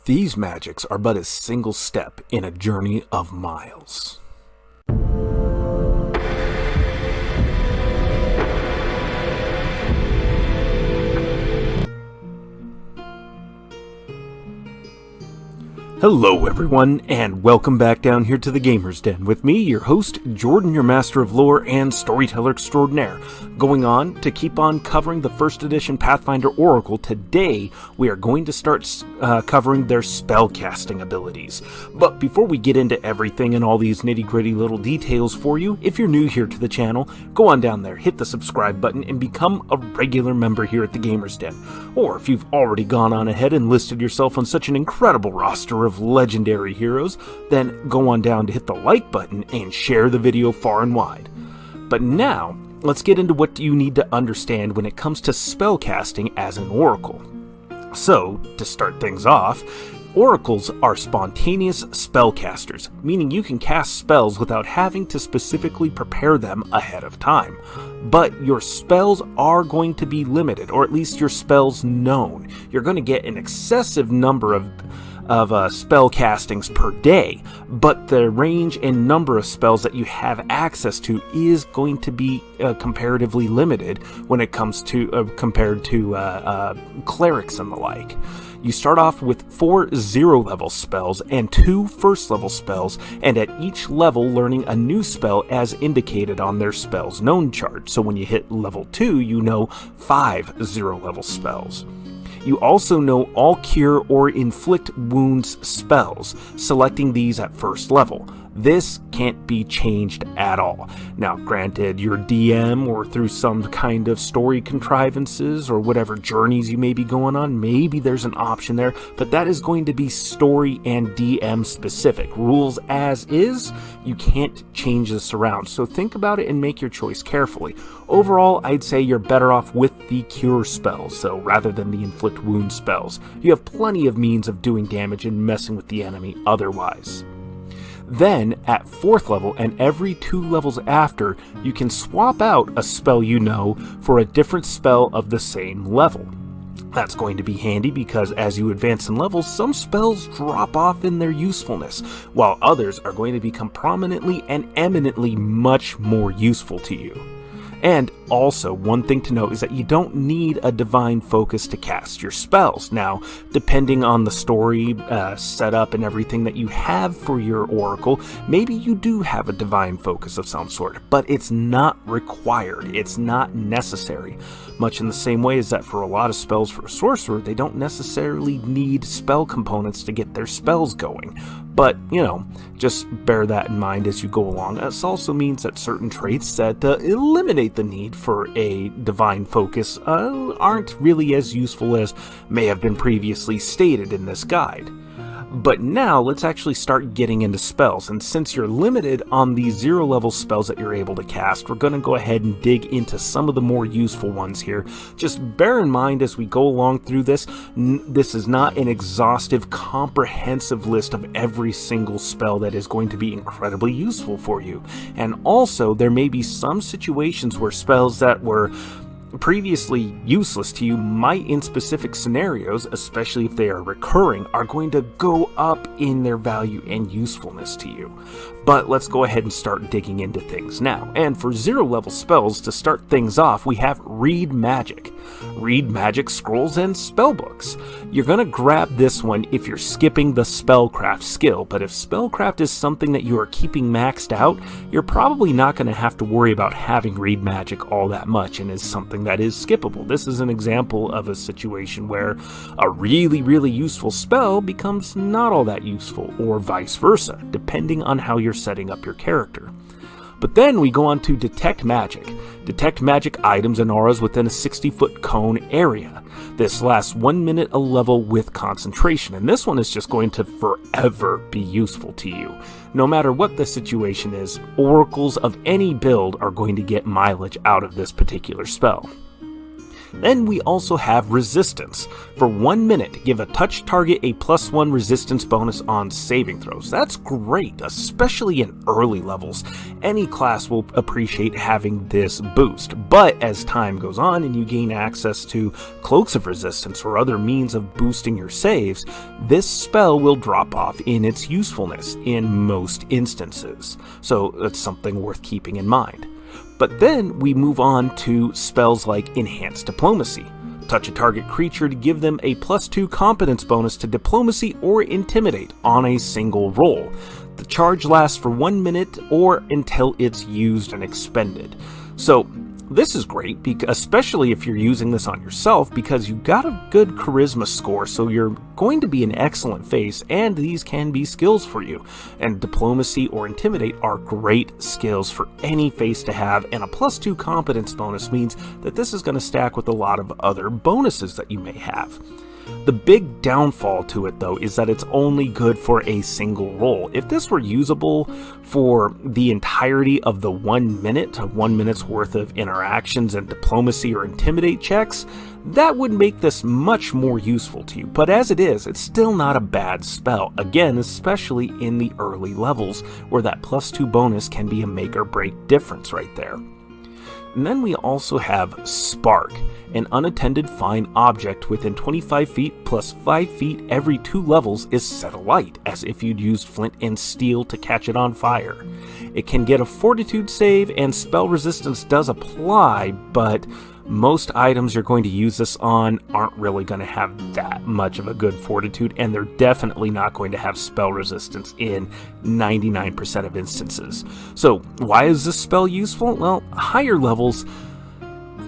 These magics are but a single step in a journey of miles. Hello everyone, and welcome back down here to the Gamer's Den with me, your host, Jordan, your Master of Lore and Storyteller Extraordinaire. Going on to keep on covering the first edition Pathfinder Oracle, today we are going to start covering their spellcasting abilities. But before we get into everything and all these nitty-gritty little details for you, if you're new here to the channel, go on down there, hit the subscribe button, and become a regular member here at the Gamer's Den. Or if you've already gone on ahead and listed yourself on such an incredible roster of legendary heroes, then go on down to hit the like button and share the video far and wide. But now, let's get into what you need to understand when it comes to spellcasting as an oracle. So, to start things off, oracles are spontaneous spellcasters, meaning you can cast spells without having to specifically prepare them ahead of time. But your spells are going to be limited, or at least your spells known. You're going to get an excessive number of spell castings per day, but the range and number of spells that you have access to is going to be comparatively limited when it comes to compared to clerics and the like. You start off with 4 0-level spells and 2 1st-level spells, and at each level learning a new spell as indicated on their spells known chart. So when you hit level 2, you know 5 0-level spells. You also know all cure or inflict wounds spells, selecting these at 1st level. This can't be changed at all. Now, granted, your DM or through some kind of story contrivances or whatever journeys you may be going on, maybe there's an option there, but that is going to be story and DM specific. Rules as is, you can't change this around. So think about it and make your choice carefully. Overall, I'd say you're better off with the cure spells, so rather than the inflict wound spells. You have plenty of means of doing damage and messing with the enemy otherwise. Then, at 4th level and every 2 levels after, you can swap out a spell you know for a different spell of the same level. That's going to be handy because as you advance in levels, some spells drop off in their usefulness, while others are going to become prominently and eminently much more useful to you. And also, one thing to note is that you don't need a divine focus to cast your spells. Now, depending on the story setup and everything that you have for your oracle, maybe you do have a divine focus of some sort, but it's not required. It's not necessary. Much in the same way as that for a lot of spells for a sorcerer, they don't necessarily need spell components to get their spells going. But, just bear that in mind as you go along. This also means that certain traits that eliminate the need for a divine focus aren't really as useful as may have been previously stated in this guide. But now let's actually start getting into spells, and since you're limited on the 0-level spells that you're able to cast, we're going to go ahead and dig into some of the more useful ones here. Just bear in mind as we go along through this, this is not an exhaustive, comprehensive list of every single spell that is going to be incredibly useful for you. And also, there may be some situations where spells that were previously useless to you might, in specific scenarios, especially if they are recurring, are going to go up in their value and usefulness to you. But let's go ahead and start digging into things now. And for 0-level spells, to start things off, we have Read Magic. Read Magic Scrolls and Spellbooks. You're going to grab this one if you're skipping the Spellcraft skill, but if Spellcraft is something that you are keeping maxed out, you're probably not going to have to worry about having Read Magic all that much and is something that is skippable. This is an example of a situation where a really, really useful spell becomes not all that useful, or vice versa, depending on how you're setting up your character. But then we go on to Detect Magic. Detect magic items and auras within a 60-foot cone area. This lasts 1 minute a level with concentration, and this one is just going to forever be useful to you. No matter what the situation is, oracles of any build are going to get mileage out of this particular spell. Then we also have resistance. For 1 minute, give a touch target a +1 resistance bonus on saving throws. That's great, especially in early levels. Any class will appreciate having this boost, but as time goes on and you gain access to cloaks of resistance or other means of boosting your saves, this spell will drop off in its usefulness in most instances. So that's something worth keeping in mind. But then we move on to spells like Enhanced Diplomacy. Touch a target creature to give them a +2 competence bonus to Diplomacy or Intimidate on a single roll. The charge lasts for 1 minute or until it's used and expended. So this is great, especially if you're using this on yourself, because you got a good charisma score, so you're going to be an excellent face, and these can be skills for you. And Diplomacy or Intimidate are great skills for any face to have, and a +2 competence bonus means that this is going to stack with a lot of other bonuses that you may have. The big downfall to it, though, is that it's only good for a single roll. If this were usable for the entirety of the 1 minute, 1 minute's worth of interactions and Diplomacy or Intimidate checks, that would make this much more useful to you. But as it is, it's still not a bad spell. Again, especially in the early levels, where that +2 bonus can be a make or break difference right there. And then we also have Spark, an unattended fine object within 25 feet plus 5 feet every 2 levels is set alight, as if you'd used flint and steel to catch it on fire. It can get a fortitude save, and spell resistance does apply, but most items you're going to use this on aren't really going to have that much of a good fortitude, and they're definitely not going to have spell resistance in 99% of instances. So why is this spell useful? Well, higher levels,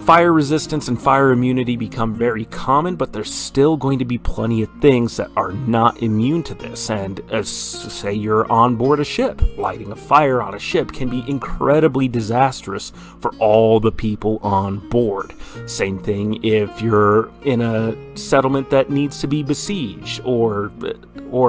fire resistance and fire immunity become very common, but there's still going to be plenty of things that are not immune to this. And say you're on board a ship, lighting a fire on a ship can be incredibly disastrous for all the people on board. Same thing if you're in a settlement that needs to be besieged, or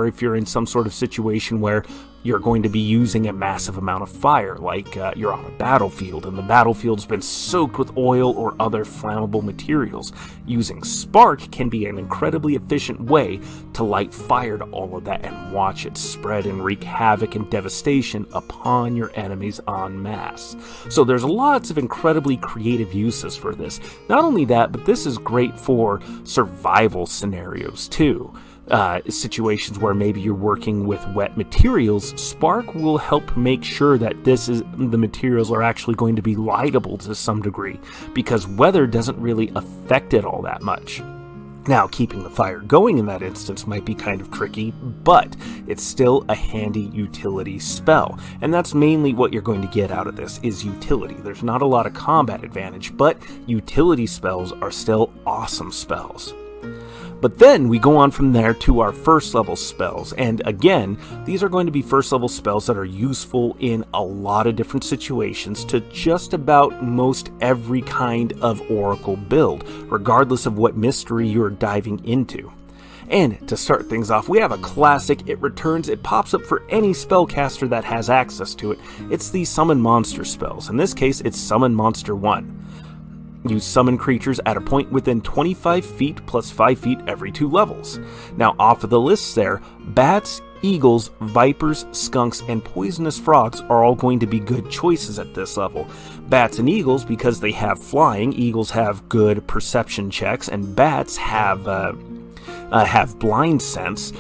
if you're in some sort of situation where you're going to be using a massive amount of fire, like you're on a battlefield and the battlefield's been soaked with oil or other flammable materials. Using Spark can be an incredibly efficient way to light fire to all of that and watch it spread and wreak havoc and devastation upon your enemies en masse. So there's lots of incredibly creative uses for this. Not only that, but this is great for survival scenarios too. Situations where maybe you're working with wet materials, Spark will help make sure that the materials are actually going to be lightable to some degree, because weather doesn't really affect it all that much. Now, keeping the fire going in that instance might be kind of tricky, but it's still a handy utility spell, and that's mainly what you're going to get out of this, is utility. There's not a lot of combat advantage, but utility spells are still awesome spells. But then we go on from there to our first level spells, and again, these are going to be first level spells that are useful in a lot of different situations to just about most every kind of Oracle build, regardless of what mystery you're diving into. And to start things off, we have a classic. It returns, it pops up for any spellcaster that has access to it. It's the Summon Monster spells. In this case, it's Summon Monster 1. You summon creatures at a point within 25 feet plus 5 feet every 2 levels. Now, off of the lists there, bats, eagles, vipers, skunks, and poisonous frogs are all going to be good choices at this level. Bats and eagles, because they have flying, eagles have good perception checks, and bats have blind sense.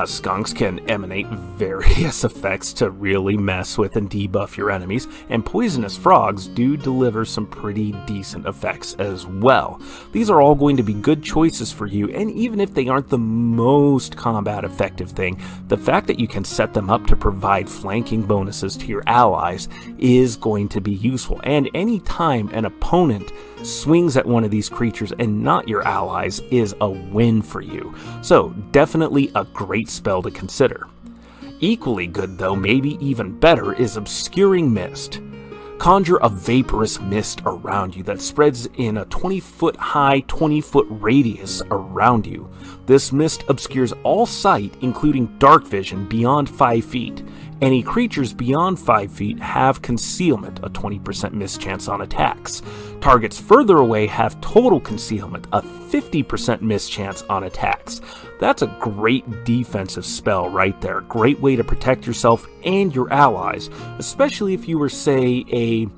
Skunks can emanate various effects to really mess with and debuff your enemies, and poisonous frogs do deliver some pretty decent effects as well. These are all going to be good choices for you, and even if they aren't the most combat effective thing, the fact that you can set them up to provide flanking bonuses to your allies is going to be useful. And any time an opponent swings at one of these creatures and not your allies is a win for you. So definitely a great spell to consider. Equally good though, maybe even better, is Obscuring Mist. Conjure a vaporous mist around you that spreads in a 20-foot high, 20-foot radius around you. This mist obscures all sight, including dark vision, beyond 5 feet. Any creatures beyond 5 feet have concealment, a 20% mischance on attacks. Targets further away have total concealment, a 50% miss chance on attacks. That's a great defensive spell right there. Great way to protect yourself and your allies, especially if you were, say, a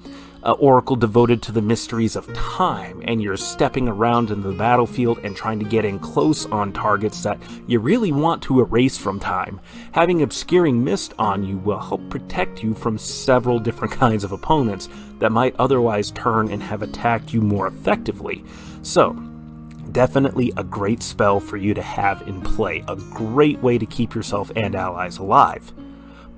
oracle devoted to the mysteries of time, and you're stepping around in the battlefield and trying to get in close on targets that you really want to erase from time. Having obscuring mist on you will help protect you from several different kinds of opponents that might otherwise turn and have attacked you more effectively. So, definitely a great spell for you to have in play, a great way to keep yourself and allies alive.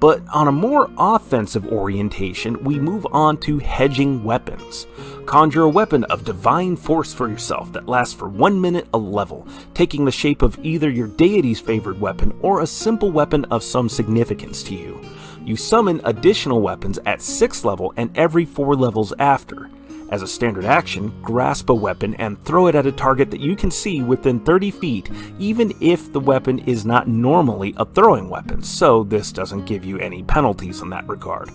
But on a more offensive orientation, we move on to hedging weapons. Conjure a weapon of divine force for yourself that lasts for 1 minute a level, taking the shape of either your deity's favored weapon or a simple weapon of some significance to you. You summon additional weapons at 6th level and every 4 levels after. As a standard action, grasp a weapon and throw it at a target that you can see within 30 feet, even if the weapon is not normally a throwing weapon, so this doesn't give you any penalties in that regard.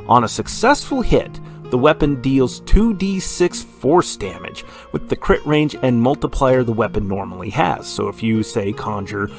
On a successful hit, the weapon deals 2d6 force damage, with the crit range and multiplier the weapon normally has. So if you, say, conjure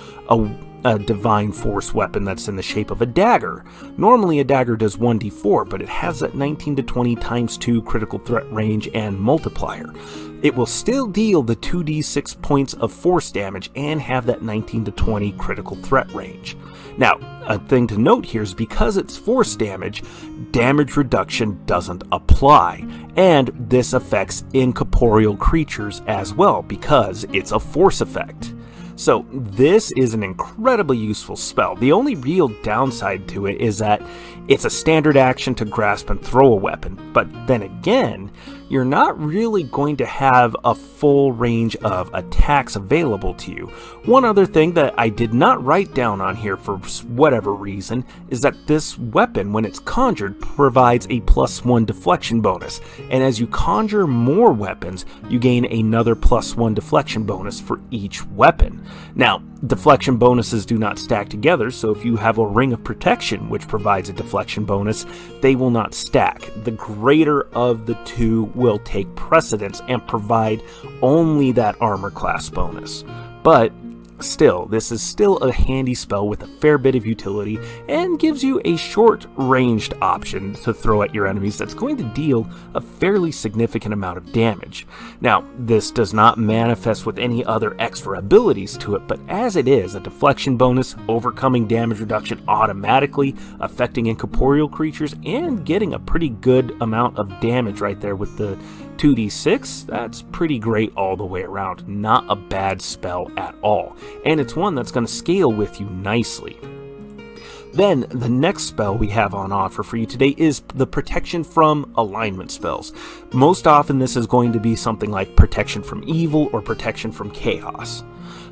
a divine force weapon that's in the shape of a dagger. Normally a dagger does 1d4, but it has that 19 to 20 times 2 critical threat range and multiplier. It will still deal the 2d6 points of force damage and have that 19 to 20 critical threat range. Now, a thing to note here is because it's force damage, damage reduction doesn't apply, and this affects incorporeal creatures as well because it's a force effect. So this is an incredibly useful spell. The only real downside to it is that it's a standard action to grasp and throw a weapon, but then again, you're not really going to have a full range of attacks available to you. One other thing that I did not write down on here for whatever reason is that this weapon, when it's conjured, provides a +1 deflection bonus, and as you conjure more weapons, you gain another +1 deflection bonus for each weapon. Now, deflection bonuses do not stack together, so if you have a ring of protection which provides a deflection bonus, they will not stack. The greater of the two will take precedence and provide only that armor class bonus. But still, this is still a handy spell with a fair bit of utility and gives you a short-ranged option to throw at your enemies that's going to deal a fairly significant amount of damage. Now, this does not manifest with any other extra abilities to it, but as it is a deflection bonus, overcoming damage reduction automatically, affecting incorporeal creatures, and getting a pretty good amount of damage right there with the 2d6, that's pretty great all the way around. Not a bad spell at all. And it's one that's going to scale with you nicely. Then, the next spell we have on offer for you today is the protection from alignment spells. Most often this is going to be something like protection from evil or protection from chaos.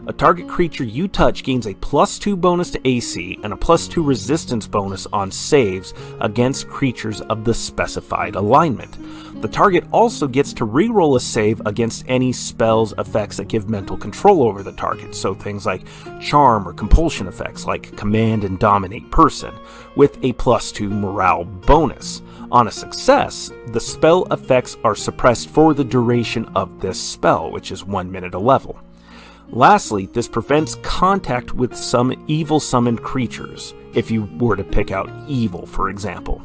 A target creature you touch gains a +2 bonus to AC and a +2 resistance bonus on saves against creatures of the specified alignment. The target also gets to reroll a save against any spells effects that give mental control over the target, so things like charm or compulsion effects like command and dominate person, with a +2 morale bonus. On a success, the spell effects are suppressed for the duration of this spell, which is 1 minute a level. Lastly, this prevents contact with some evil summoned creatures, if you were to pick out evil, for example.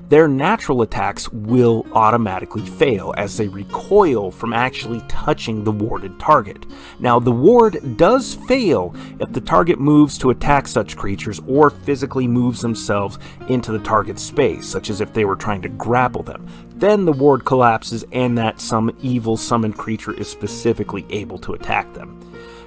Their natural attacks will automatically fail as they recoil from actually touching the warded target. Now, the ward does fail if the target moves to attack such creatures or physically moves themselves into the target's space, such as if they were trying to grapple them. Then the ward collapses and that some evil summoned creature is specifically able to attack them.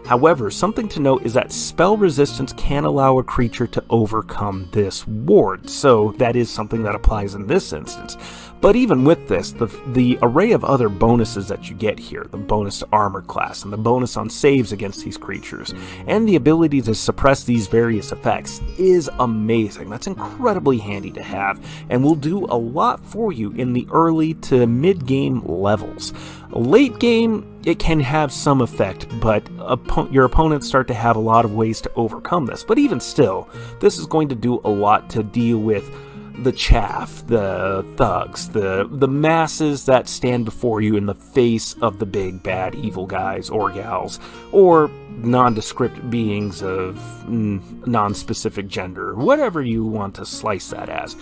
However, something to note is that spell resistance can allow a creature to overcome this ward, so that is something that applies in this instance. But even with this, the array of other bonuses that you get here, the bonus to armor class, and the bonus on saves against these creatures, and the ability to suppress these various effects is amazing. That's incredibly handy to have, and will do a lot for you in the early to mid-game levels. Late game, it can have some effect, but your opponents start to have a lot of ways to overcome this. But even still, this is going to do a lot to deal with the chaff, the thugs, the masses that stand before you in the face of the big bad evil guys or gals, or nondescript beings of non-specific gender, whatever you want to slice that as.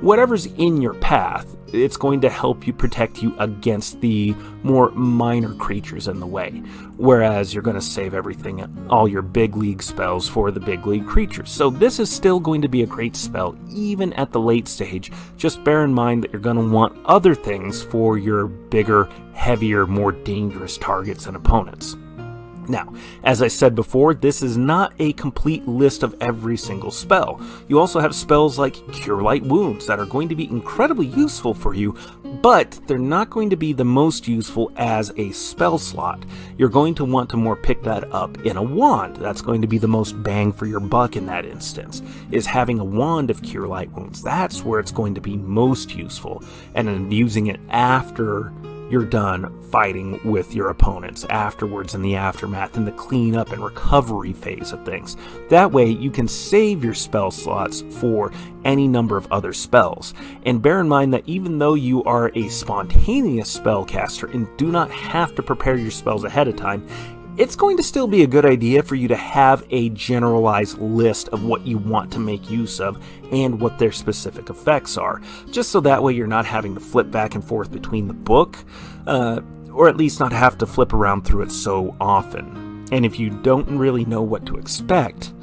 Whatever's in your path, it's going to help you protect you against the more minor creatures in the way, whereas you're going to save everything, all your big league spells for the big league creatures. So this is still going to be a great spell even at the late stage. Just bear in mind that you're going to want other things for your bigger, heavier, more dangerous targets and opponents. Now, as I said before, this is not a complete list of every single spell. You also have spells like Cure Light Wounds that are going to be incredibly useful for you, but they're not going to be the most useful as a spell slot. You're going to want to more pick that up in a wand. That's going to be the most bang for your buck in that instance, is having a wand of Cure Light Wounds. That's where it's going to be most useful, and then using it after you're done fighting with your opponents, afterwards in the aftermath, in the cleanup and recovery phase of things. That way you can save your spell slots for any number of other spells. And bear in mind that even though you are a spontaneous spellcaster and do not have to prepare your spells ahead of time, it's going to still be a good idea for you to have a generalized list of what you want to make use of and what their specific effects are, just so that way you're not having to flip back and forth between the book, or at least not have to flip around through it so often. And if you don't really know what to expect,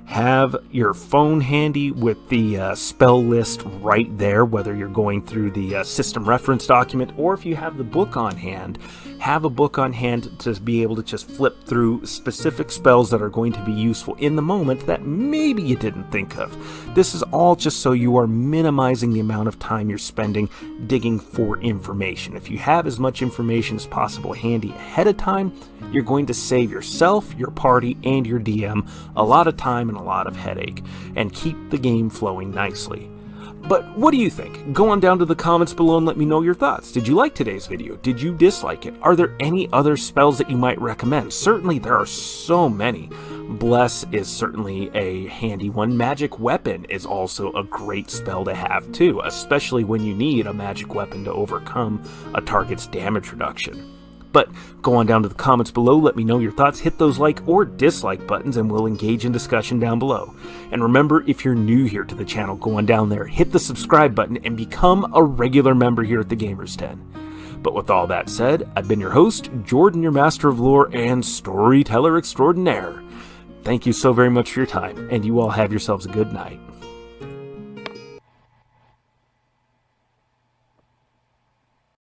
have your phone handy with the spell list right there, whether you're going through the system reference document or if you have the book on hand. Have a book on hand to be able to just flip through specific spells that are going to be useful in the moment that maybe you didn't think of. This is all just so you are minimizing the amount of time you're spending digging for information. If you have as much information as possible handy ahead of time, you're going to save yourself, your party, and your DM a lot of time and a lot of headache, and keep the game flowing nicely. But what do you think? Go on down to the comments below and let me know your thoughts. Did you like today's video? Did you dislike it? Are there any other spells that you might recommend? Certainly there are so many. Bless is certainly a handy one. Magic Weapon is also a great spell to have too, especially when you need a magic weapon to overcome a target's damage reduction. But go on down to the comments below, let me know your thoughts, hit those like or dislike buttons, and we'll engage in discussion down below. And remember, if you're new here to the channel, go on down there, hit the subscribe button, and become a regular member here at the Gamers Den. But with all that said, I've been your host, Jordan, your Master of Lore and Storyteller Extraordinaire. Thank you so very much for your time, and you all have yourselves a good night.